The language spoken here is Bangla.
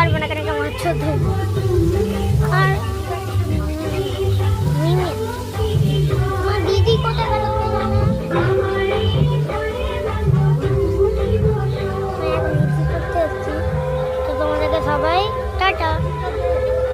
পারবো না, কারণ আমার ছোট। আর আমার দিদি কোথায় গেল? করতে এসেছি তো তোমাদেরকে সবাই টাটা।